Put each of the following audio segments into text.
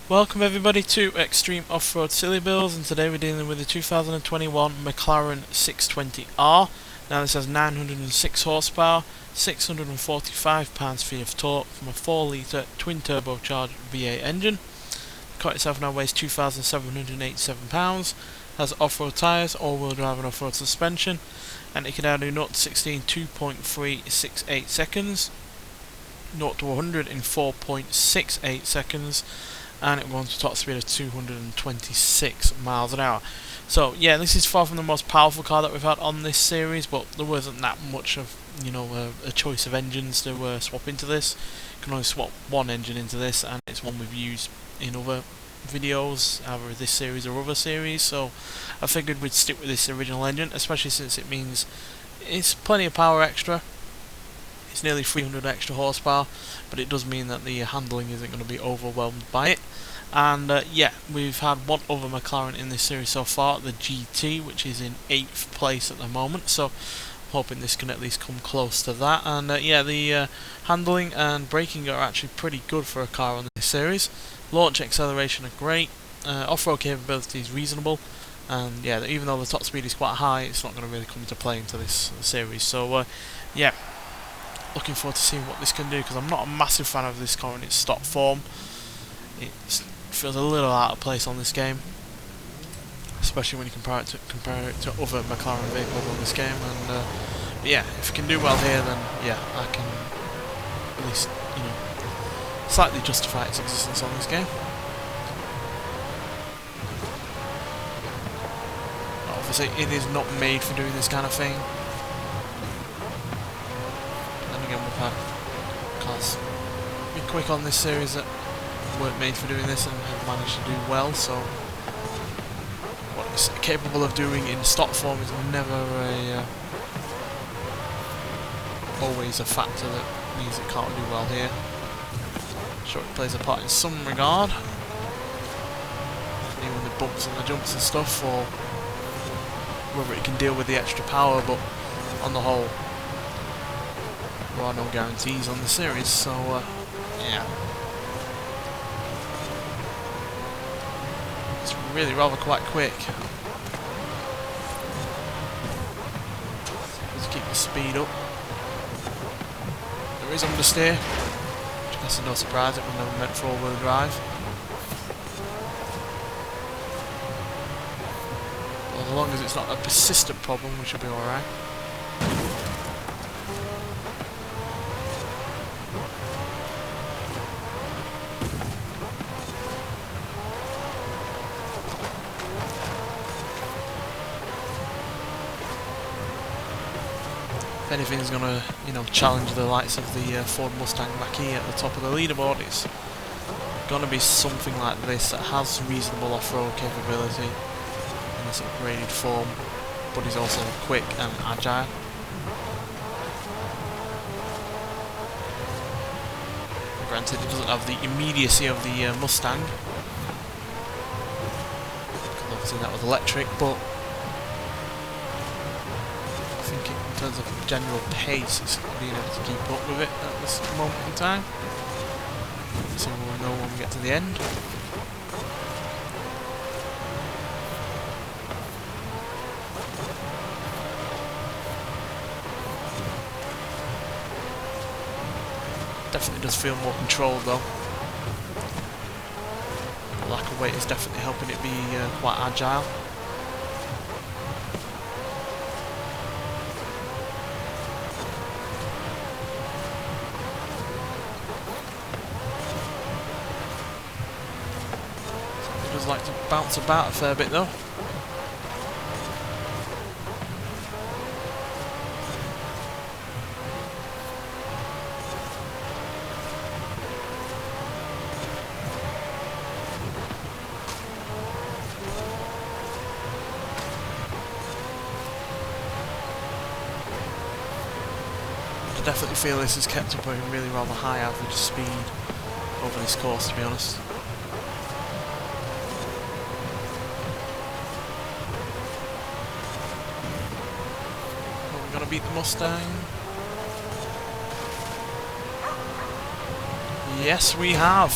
Welcome everybody to Extreme Off-Road Silly Bills, and today we're dealing with the 2021 McLaren 620R. Now this has 906 horsepower, 645 pounds-feet of torque from a 4 litre twin turbocharged V8 engine. The car itself now weighs 2,787 pounds, has off-road tyres, all-wheel drive and off-road suspension, and it can now do 0 to 16 2.368 seconds, 0 to 100 in 4.68 seconds, and it runs to top speed of 226 miles an hour. So yeah, this is far from the most powerful car that we've had on this series, but there wasn't that much of a choice of engines to swap into this. You can only swap one engine into this, and it's one we've used in other videos, either this series or other series, so I figured we'd stick with this original engine, especially since it means it's plenty of power extra. It's nearly 300 extra horsepower, but it does mean that the handling isn't going to be overwhelmed by it. And yeah, we've had one other McLaren in this series so far, the GT, which is in 8th place at the moment, so hoping this can at least come close to that. And yeah, the handling and braking are actually pretty good for a car on this series. Launch acceleration are great, off-road capability is reasonable, and yeah, even though the top speed is quite high, it's not going to really come into play into this series. So yeah, looking forward to seeing what this can do, because I'm not a massive fan of this car in its stock form. It feels a little out of place on this game, especially when you compare it to other McLaren vehicles on this game. And but yeah, if it can do well here, then yeah, I can at least slightly justify its existence on this game. Obviously, it is not made for doing this kind of thing. Again, we've had cars be quick on this series that weren't made for doing this and have managed to do well, so what it's capable of doing in stock form is never always a factor that means it can't do well here. Sure, it plays a part in some regard, even the bumps and the jumps and stuff, or whether it can deal with the extra power, but on the whole there are no guarantees on the series, so yeah. It's really rather quite quick. Let's keep the speed up. There is understeer, which I guess is no surprise, it was never meant for all-wheel drive. Well, as long as it's not a persistent problem, we should be alright. If anything's going to, challenge the likes of the Ford Mustang Mach-E at the top of the leaderboard, it's going to be something like this that has reasonable off-road capability in this upgraded form, but is also quick and agile. Granted, it doesn't have the immediacy of the Mustang, because obviously that was electric, but I think in terms of general pace, it's being able to keep up with it at this moment in time. So we'll know when we get to the end. Definitely does feel more controlled though. The lack of weight is definitely helping it be quite agile. Like to bounce about a fair bit though. I definitely feel this has kept up a really rather high average speed over this course, to be honest. Gonna beat the Mustang. Yes, we have.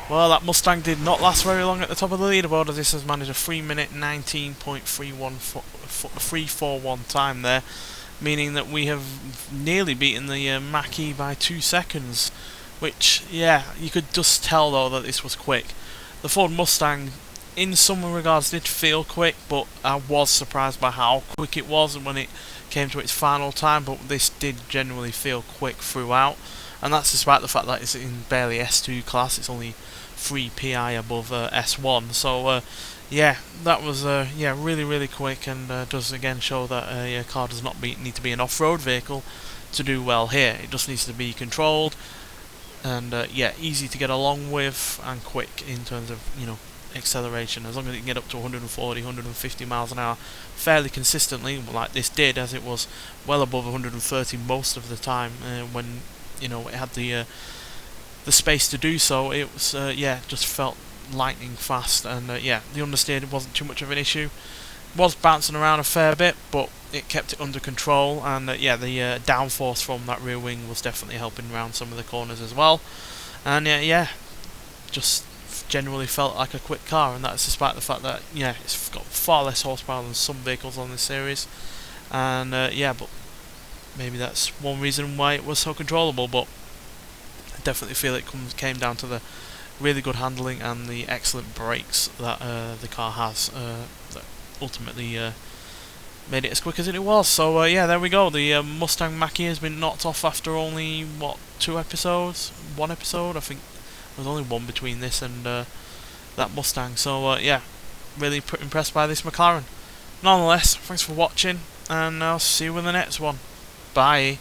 Well, that Mustang did not last very long at the top of the leaderboard, as this has managed a 3-minute 19.341 time there, meaning that we have nearly beaten the Mach-E by 2 seconds, which, yeah, you could just tell though that this was quick. The Ford Mustang, in some regards, did feel quick, but I was surprised by how quick it was when it came to its final time, but this did generally feel quick throughout, and that's despite the fact that it's in barely S2 class. It's only 3 PI above S1, so yeah, that was yeah, really quick, and does again show that a car does not need to be an off-road vehicle to do well here. It just needs to be controlled and yeah, easy to get along with and quick in terms of, you know, acceleration. As long as it can get up to 140, 150 miles an hour fairly consistently, like this did, as it was well above 130 most of the time when, you know, it had the space to do so. It was yeah, just felt lightning fast, and yeah, the understeer wasn't too much of an issue. Was bouncing around a fair bit, but it kept it under control, and yeah, the downforce from that rear wing was definitely helping around some of the corners as well. And yeah, just generally felt like a quick car, and that's despite the fact that, yeah, it's got far less horsepower than some vehicles on this series. And yeah, but maybe that's one reason why it was so controllable, but I definitely feel it came down to the really good handling and the excellent brakes that the car has that ultimately made it as quick as it was. So yeah, there we go. The Mustang Mach-E has been knocked off after only, what, 2 episodes? 1 episode? I think there was only one between this and that Mustang. So yeah, really impressed by this McLaren. Nonetheless, thanks for watching, and I'll see you in the next one. Bye.